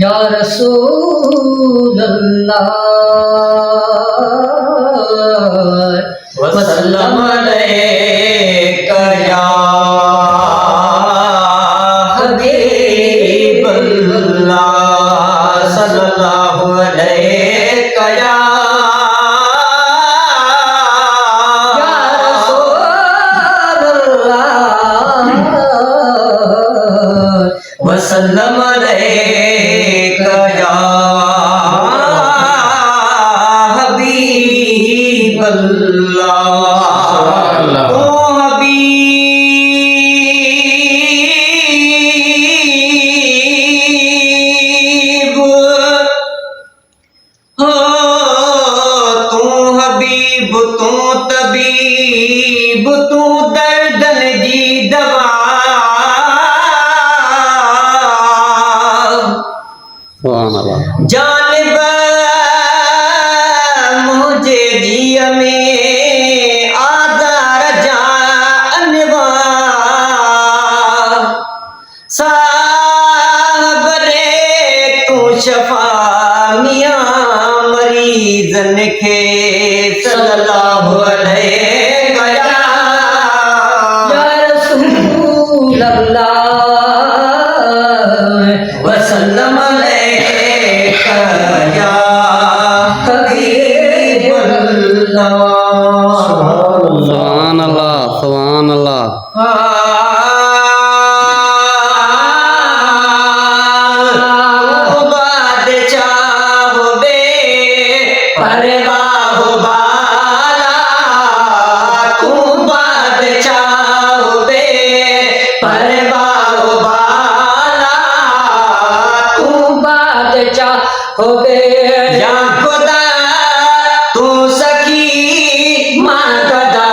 या रसूल अल्लाह वसल्लम अलैका या हबीब अल्लाह सल्लल्लाहु अलैका या वसल्लम अलैका या हबीब अल्लाह। ओ हबीब हो तू हबीब तू तबीब तू दर्दन जी दवा जानब मुझे जिया में आदार जानवा साहब रे तू शफा मियां मरीजन के सल्लल्लाहु अलैहि या रसूल अल्लाह वसल्लम अलैका या हबीब अल्लाह। सुभान अल्लाह सुभान अल्लाह। बादशाह बे परवाह बाला तू बादशाह बे परवाह बाला तू बादशाह हो बे या खुदा तू सखी मां गदा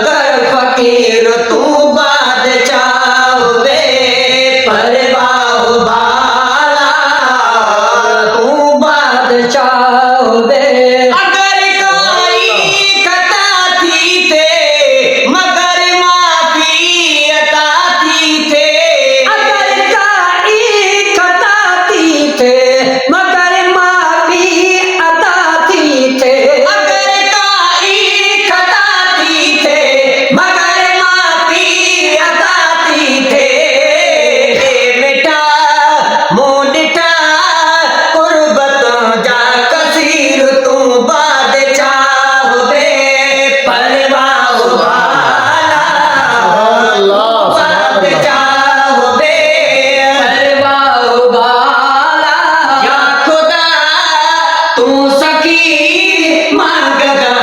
गर फकीर तू बादशाह हो बे परवाह बाला तू बादशाह हो बे। अगर कोई खता थी थे मगर माफी अता थी थे अगर कोई खता थी थे मगर माफी अता थी थे अगर कोई खता थी थे मगर माफी अता थी थे बेटा मोडिटा कुर्बत जा कसीर तू बादशाह बे परवाह वाला बादशाह बे परवाह वाला या खुदा तू सखी मांगदा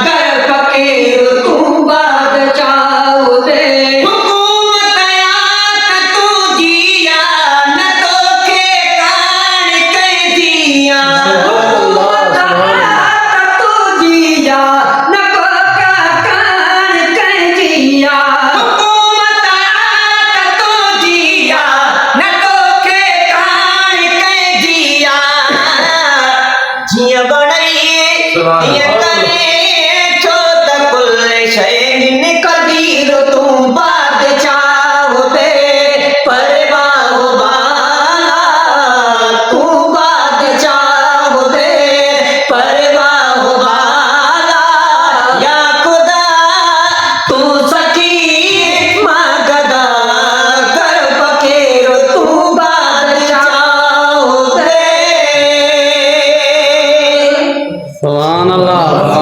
कर फकीर तू बादशाह बे। हुकूमत आक तू जिया न तो के कान कह दिया हुकूमत आक तू जिया न को का कान कह दिया हुकूमत आक तू जिया न तो के कान कह दिया जिया बड़ाइए ये करे छो तकुल शैन कदीर तू बादशाह बे परवाह वाला तू बादशाह बे परवाह वाला या खुदा तू सखी मां गदा कर फकीर तू बादशाह बे। सुभान अल्लाह।